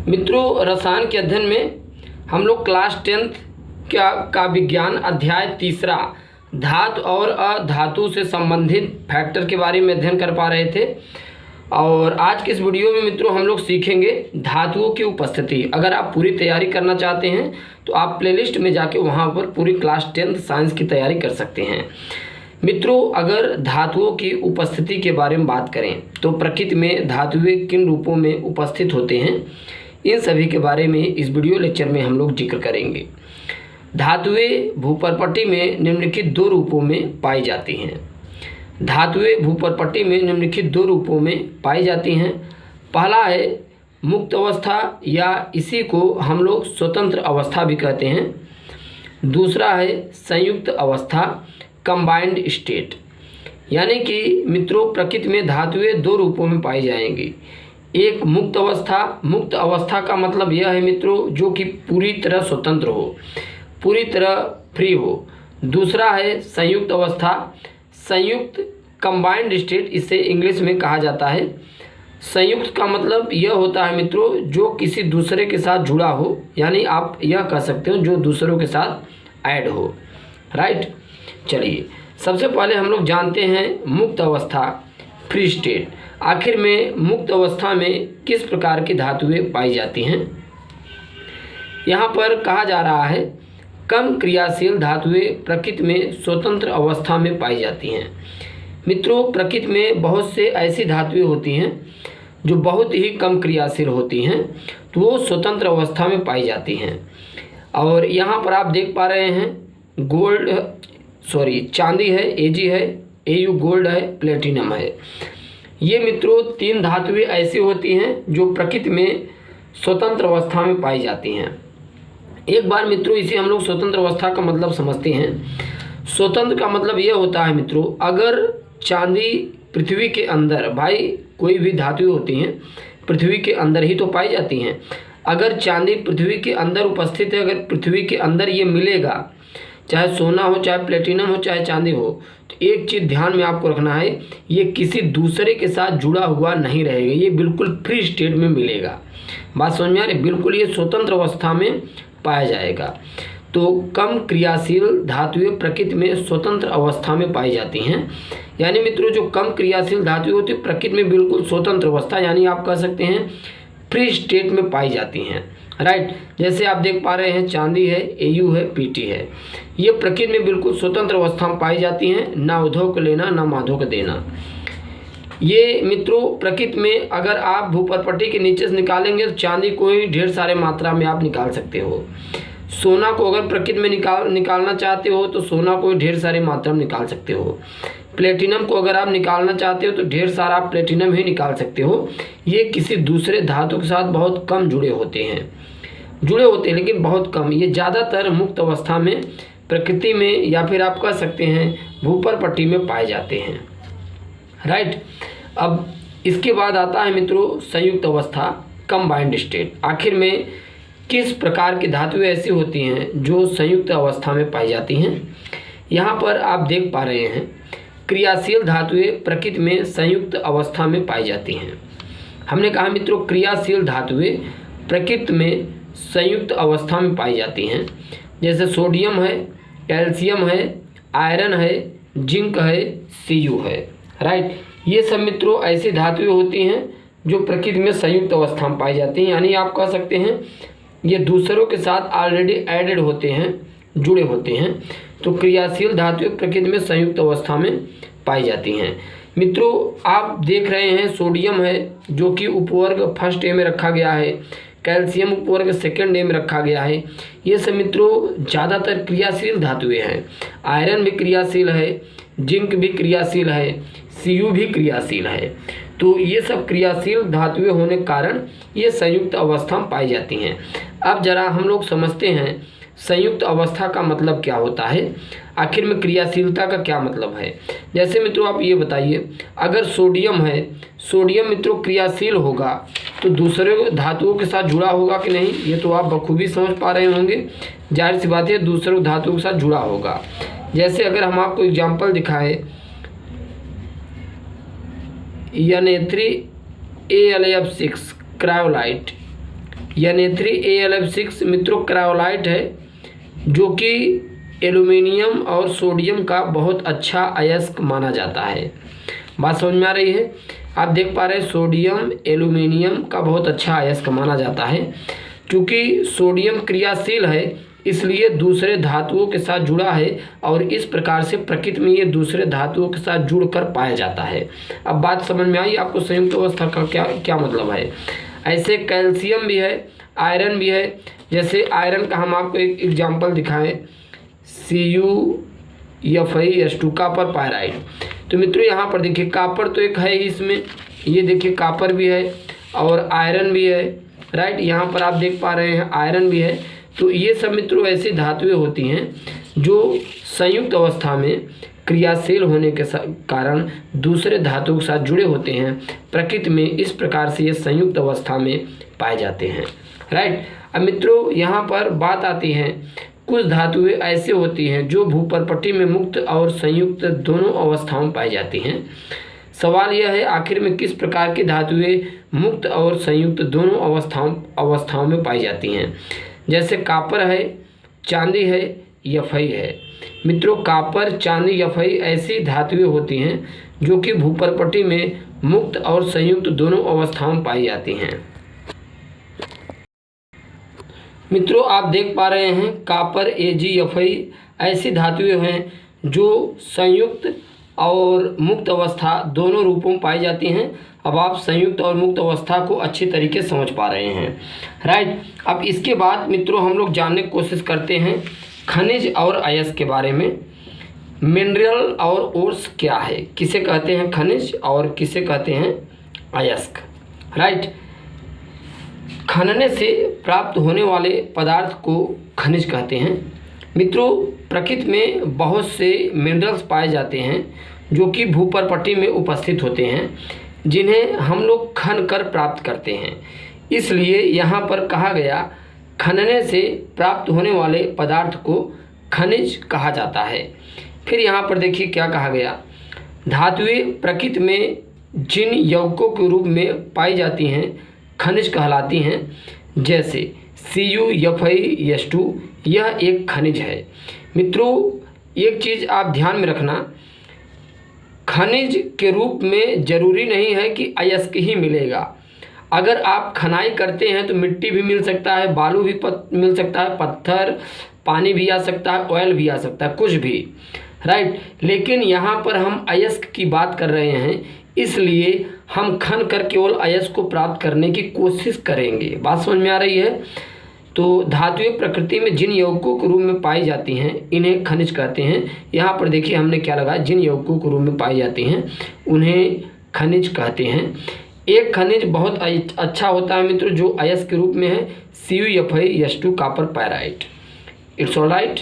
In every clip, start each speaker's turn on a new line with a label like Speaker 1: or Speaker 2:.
Speaker 1: मित्रों, रसायन के अध्ययन में हम लोग क्लास 10th का विज्ञान अध्याय 3 धातु और अधातु से संबंधित फैक्टर के बारे में अध्ययन कर पा रहे थे। और आज के इस वीडियो में मित्रों हम लोग सीखेंगे धातुओं की उपस्थिति। अगर आप पूरी तैयारी करना चाहते हैं तो आप प्लेलिस्ट में जाके वहाँ पर पूरी क्लास 10th साइंस की तैयारी कर सकते हैं। मित्रों, अगर धातुओं की उपस्थिति के बारे में बात करें तो प्रकृति में धातुएं किन रूपों में उपस्थित होते हैं, इन सभी के बारे में इस वीडियो लेक्चर में हम लोग जिक्र करेंगे। धातुएं भूपरपट्टी में निम्नलिखित 2 रूपों में पाई जाती हैं। धातुएं भूपरपट्टी में निम्नलिखित 2 रूपों में पाई जाती हैं। पहला है मुक्त अवस्था या इसी को हम लोग स्वतंत्र अवस्था भी कहते हैं। दूसरा है संयुक्त अवस्था, कंबाइंड स्टेट। यानी कि मित्रों प्रकृति में धातुएं 2 रूपों में पाई जाएंगी। एक मुक्त अवस्था, मुक्त अवस्था का मतलब यह है मित्रों जो कि पूरी तरह स्वतंत्र हो, पूरी तरह फ्री हो। दूसरा है संयुक्त अवस्था, संयुक्त कंबाइंड स्टेट इसे इंग्लिश में कहा जाता है। संयुक्त का मतलब यह होता है मित्रों जो किसी दूसरे के साथ जुड़ा हो, यानी आप यह कह सकते हो जो दूसरों के साथ ऐड हो। राइट, चलिए सबसे पहले हम लोग जानते हैं मुक्त अवस्था, फ्री स्टेट। आखिर में मुक्त अवस्था में किस प्रकार की धातुएं पाई जाती हैं। यहाँ पर कहा जा रहा है कम क्रियाशील धातुएं प्रकृति में स्वतंत्र अवस्था में पाई जाती हैं। मित्रों, प्रकृति में बहुत से ऐसी धातुएं होती हैं जो बहुत ही कम क्रियाशील होती हैं, तो वो स्वतंत्र अवस्था में पाई जाती हैं। और यहाँ पर आप देख पा रहे हैं चांदी है, एजी है, एयू गोल्ड है, प्लेटिनम है। ये मित्रों 3 धातुएं ऐसी होती हैं जो प्रकृति में स्वतंत्र अवस्था में पाई जाती हैं। एक बार मित्रों इसे हम लोग स्वतंत्र अवस्था का मतलब समझते हैं। स्वतंत्र का मतलब यह होता है मित्रों अगर चांदी पृथ्वी के अंदर, भाई कोई भी धातुएं होती हैं पृथ्वी के अंदर ही तो पाई जाती हैं। अगर चांदी पृथ्वी के अंदर उपस्थित है, अगर पृथ्वी के अंदर ये मिलेगा, चाहे सोना हो, चाहे प्लेटिनम हो, चाहे चांदी हो, तो एक चीज़ ध्यान में आपको रखना है, ये किसी दूसरे के साथ जुड़ा हुआ नहीं रहेगा, ये बिल्कुल फ्री स्टेट में मिलेगा। बात समझ में आ रही? बिल्कुल ये स्वतंत्र अवस्था में पाया जाएगा। तो कम क्रियाशील धातुएं प्रकृति में स्वतंत्र अवस्था में पाई जाती हैं। यानी मित्रों जो कम क्रियाशील धातुएं होती है प्रकृति में बिल्कुल स्वतंत्र अवस्था, यानी आप कह सकते हैं फ्री स्टेट में पाई जाती हैं। राइट, जैसे आप देख पा रहे हैं चांदी है, एयू है, पीटी है, ये प्रकृति में बिल्कुल स्वतंत्र अवस्था में पाई जाती हैं। ना उधो को लेना, ना माधो को देना। ये मित्रों प्रकृति में अगर आप भूपरपट्टी के नीचे से निकालेंगे तो चांदी को ही ढेर सारे मात्रा में आप निकाल सकते हो। सोना को अगर प्रकृति में निकालना चाहते हो तो सोना को ढेर सारी मात्रा में निकाल सकते हो। प्लेटिनम को अगर आप निकालना चाहते हो तो ढेर सारा आप प्लेटिनम ही निकाल सकते हो। ये किसी दूसरे धातु के साथ बहुत कम जुड़े होते हैं लेकिन बहुत कम। ये ज़्यादातर मुक्त अवस्था में प्रकृति में या फिर आप कह सकते हैं भूपरपट्टी में पाए जाते हैं। राइट, अब इसके बाद आता है मित्रों संयुक्त अवस्था, कंबाइंड स्टेट। आखिर में किस प्रकार की धातुएं ऐसी होती हैं जो संयुक्त अवस्था में पाई जाती हैं। यहाँ पर आप देख पा रहे हैं क्रियाशील धातुएं प्रकृति में संयुक्त अवस्था में पाई जाती हैं। हमने कहा मित्रों क्रियाशील धातुएं प्रकृति में संयुक्त अवस्था में पाई जाती हैं। जैसे सोडियम है, कैल्शियम है, आयरन है, जिंक है, सीयू है। राइट, ये सब मित्रों ऐसी धातुएं होती हैं जो प्रकृति में संयुक्त अवस्था में पाई जाती हैं। यानी आप कह सकते हैं ये दूसरों के साथ ऑलरेडी एडेड होते हैं, जुड़े होते हैं। तो क्रियाशील धातुएं प्रकृति में संयुक्त अवस्था में पाई जाती हैं। मित्रों आप देख रहे हैं सोडियम है जो कि उपवर्ग फर्स्ट ए में रखा गया है, कैल्शियम उपवर्ग सेकंड ए में रखा गया है। ये सब मित्रों ज़्यादातर क्रियाशील धातुएं हैं। आयरन भी क्रियाशील है, जिंक भी क्रियाशील है, सीयू भी क्रियाशील है। तो ये सब क्रियाशील धातुएं होने के कारण ये संयुक्त अवस्था में पाई जाती हैं। अब जरा हम लोग समझते हैं संयुक्त अवस्था का मतलब क्या होता है, आखिर में क्रियाशीलता का क्या मतलब है। जैसे मित्रों आप ये बताइए अगर सोडियम है, सोडियम मित्रों क्रियाशील होगा तो दूसरे धातुओं के साथ जुड़ा होगा कि नहीं, ये तो आप बखूबी समझ पा रहे होंगे। जाहिर सी बात है दूसरे धातुओं के साथ जुड़ा होगा। जैसे अगर हम आपको एग्जाम्पल दिखाएं Na3 AlF6 cryolite, Na3 AlF6 मित्रों क्रायोलाइट है, जो कि एल्यूमिनियम और सोडियम का बहुत अच्छा अयस्क माना जाता है। बात समझ में आ रही है? आप देख पा रहे हैं सोडियम एल्यूमिनियम का बहुत अच्छा अयस्क माना जाता है। क्योंकि सोडियम क्रियाशील है इसलिए दूसरे धातुओं के साथ जुड़ा है और इस प्रकार से प्रकृति में ये दूसरे धातुओं के साथ जुड़कर पाया जाता है। अब बात समझ में आई आपको संयुक्त अवस्था का क्या मतलब है। ऐसे कैल्शियम भी है, आयरन भी है। जैसे आयरन का हम आपको एक एग्जाम्पल दिखाएं, CuFeS2 कॉपर पायराइड। तो मित्रों यहाँ पर देखिए कॉपर तो एक है ही इसमें, ये देखिए कॉपर भी है और आयरन भी है, राइट। यहाँ पर आप देख पा रहे हैं आयरन भी है। तो ये सब मित्रों ऐसी धातुएं होती हैं जो संयुक्त अवस्था में क्रियाशील होने के कारण दूसरे धातुओं के साथ जुड़े होते हैं। प्रकृति में इस प्रकार से ये संयुक्त अवस्था में पाए जाते हैं, राइट। अब मित्रों यहाँ पर बात आती है, कुछ धातुएं ऐसे होती हैं जो भूपर्पटी में मुक्त और संयुक्त दोनों अवस्थाओं में पाई जाती हैं। सवाल यह है आखिर में किस प्रकार की धातुएं मुक्त और संयुक्त दोनों अवस्थाओं में पाई जाती हैं। जैसे कॉपर है, चांदी है, यफई है। मित्रों कॉपर, चांदी, यफई ऐसी धातुएं होती हैं जो कि भूपर्पटी में मुक्त और संयुक्त दोनों अवस्थाओं में पाई जाती हैं। मित्रों आप देख पा रहे हैं कॉपर, AgFi ऐसी धातुएं हैं जो संयुक्त और मुक्त अवस्था दोनों रूपों में पाई जाती हैं। अब आप संयुक्त और मुक्त अवस्था को अच्छी तरीके से समझ पा रहे हैं, राइट। अब इसके बाद मित्रों हम लोग जानने की कोशिश करते हैं खनिज और अयस्क के बारे में। मिनरल और ओर्स क्या है, किसे कहते हैं खनिज और किसे कहते हैं अयस्क, राइट। खनने से प्राप्त होने वाले पदार्थ को खनिज कहते हैं। मित्रों प्रकृति में बहुत से मिनरल्स पाए जाते हैं जो कि भूपर्पटी में उपस्थित होते हैं, जिन्हें हम लोग खन कर प्राप्त करते हैं। इसलिए यहाँ पर कहा गया खनने से प्राप्त होने वाले पदार्थ को खनिज कहा जाता है। फिर यहाँ पर देखिए क्या कहा गया, धातुएं प्रकृति में जिन यौगिकों के रूप में पाई जाती हैं खनिज कहलाती हैं। जैसे CuFeS2 यह एक खनिज है। मित्रों एक चीज़ आप ध्यान में रखना, खनिज के रूप में ज़रूरी नहीं है कि अयस्क ही मिलेगा। अगर आप खनाई करते हैं तो मिट्टी भी मिल सकता है, बालू भी मिल सकता है, पत्थर, पानी भी आ सकता है, ऑयल भी आ सकता है, कुछ भी, राइट। लेकिन यहाँ पर हम अयस्क की बात कर रहे हैं, इसलिए हम खन कर केवल अयस्क को प्राप्त करने की कोशिश करेंगे। बात समझ में आ रही है? तो धातुएं प्रकृति में जिन यौगिकों के रूप में पाई जाती हैं इन्हें खनिज कहते हैं। यहाँ पर देखिए हमने क्या लगाया, जिन यौगिकों के रूप में पाई जाती हैं उन्हें खनिज कहते हैं। एक खनिज बहुत अच्छा होता है मित्रों जो अयस्क के रूप में है, CuFeS2 copper pyrite. It's all right.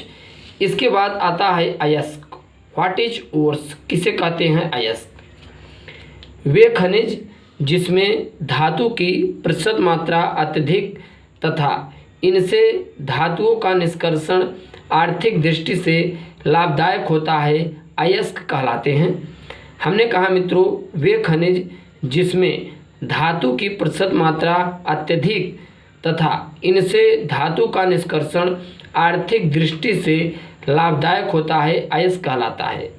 Speaker 1: इसके बाद आता है अयस्क। व्हाट इज ओर्स, किसे कहते हैं अयस्क? वे खनिज जिसमें धातु की प्रतिशत मात्रा अत्यधिक तथा इनसे धातुओं का निष्कर्षण आर्थिक दृष्टि से लाभदायक होता है अयस्क कहलाते हैं। हमने कहा मित्रों वे खनिज जिसमें धातु की प्रतिशत मात्रा अत्यधिक तथा इनसे धातु का निष्कर्षण आर्थिक दृष्टि से लाभदायक होता है अयस्क कहलाता है।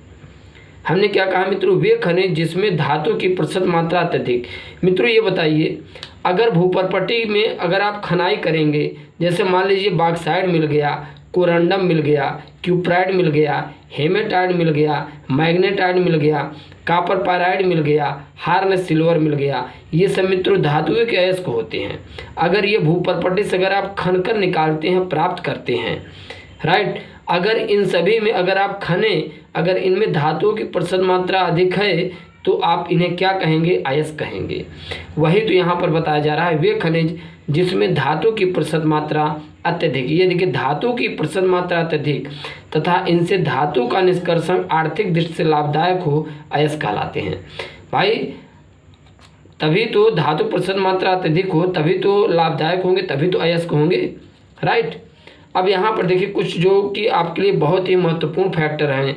Speaker 1: हमने क्या कहा मित्रों, वे खनिज जिसमें धातु की प्रतिशत मात्रा अत्यधिक। मित्रों ये बताइए, अगर भूपर्पटी में अगर आप खनाई करेंगे, जैसे मान लीजिए बॉक्साइड मिल गया, कोरंडम मिल गया, क्यूप्राइड मिल गया, हेमेटाइड मिल गया, मैग्नेटाइड मिल गया, कॉपर पायराइड मिल गया, हार्नेस सिल्वर मिल गया, ये सब मित्रों धातुओं के अयस्क होते हैं। अगर ये भूपर्पटी से अगर आप खनकर निकालते हैं, प्राप्त करते हैं, राइट, अगर इन सभी में अगर आप खने, अगर इनमें धातुओं की प्रतिशत मात्रा अधिक है तो आप इन्हें क्या कहेंगे, अयस्क कहेंगे। वही तो यहाँ पर बताया जा रहा है, वे खनिज जिसमें धातु की प्रतिशत मात्रा अत्यधिक, ये देखिए धातु की प्रतिशत मात्रा अत्यधिक तथा इनसे धातु का निष्कर्षण आर्थिक दृष्टि से लाभदायक हो, अयस्क कहलाते हैं। भाई तभी तो धातु प्रतिशत मात्रा अत्यधिक हो, तभी तो लाभदायक होंगे, तभी तो अयस्क होंगे, राइट। अब यहाँ पर देखिए कुछ जो कि आपके लिए बहुत ही महत्वपूर्ण फैक्टर हैं।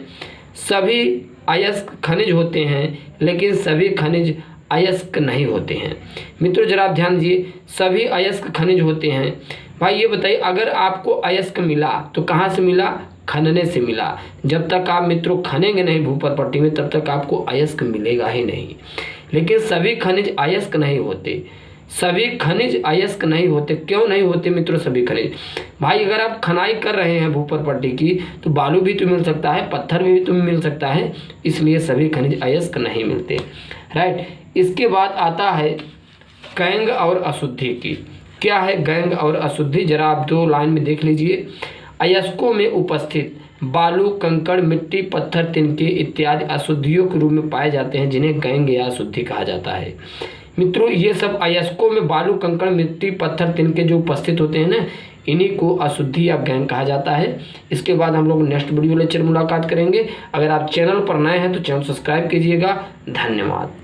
Speaker 1: सभी अयस्क खनिज होते हैं लेकिन सभी खनिज अयस्क नहीं होते हैं। मित्रों जरा आप ध्यान दीजिए, सभी अयस्क खनिज होते हैं। भाई ये बताइए, अगर आपको अयस्क मिला तो कहाँ से मिला? खनने से मिला। जब तक आप मित्रों खनेंगे नहीं भूपर पट्टी में, तब तक आपको अयस्क मिलेगा ही नहीं। लेकिन सभी खनिज अयस्क नहीं होते, सभी खनिज अयस्क नहीं होते। क्यों नहीं होते मित्रों सभी खनिज? भाई अगर आप खनाई कर रहे हैं भूपर पट्टी की, तो बालू भी तो मिल सकता है, पत्थर भी तो मिल सकता है, इसलिए सभी खनिज अयस्क नहीं मिलते। राइट। इसके बाद आता है गैंग और अशुद्धि की। क्या है गैंग और अशुद्धि? जरा आप 2 लाइन में देख लीजिए। अयस्कों में उपस्थित बालू, कंकड़, मिट्टी, पत्थर, तिनके इत्यादि अशुद्धियों के रूप में पाए जाते हैं, जिन्हें गैंग या अशुद्धि कहा जाता है। मित्रों ये सब अयस्कों में बालू, कंकड़, मिट्टी, पत्थर, तिनके जो उपस्थित होते हैं ना, इन्हीं को अशुद्धि या गैंग कहा जाता है। इसके बाद हम लोग नेक्स्ट वीडियो लेक्चर मुलाकात करेंगे। अगर आप चैनल पर नए हैं तो चैनल सब्सक्राइब कीजिएगा। धन्यवाद।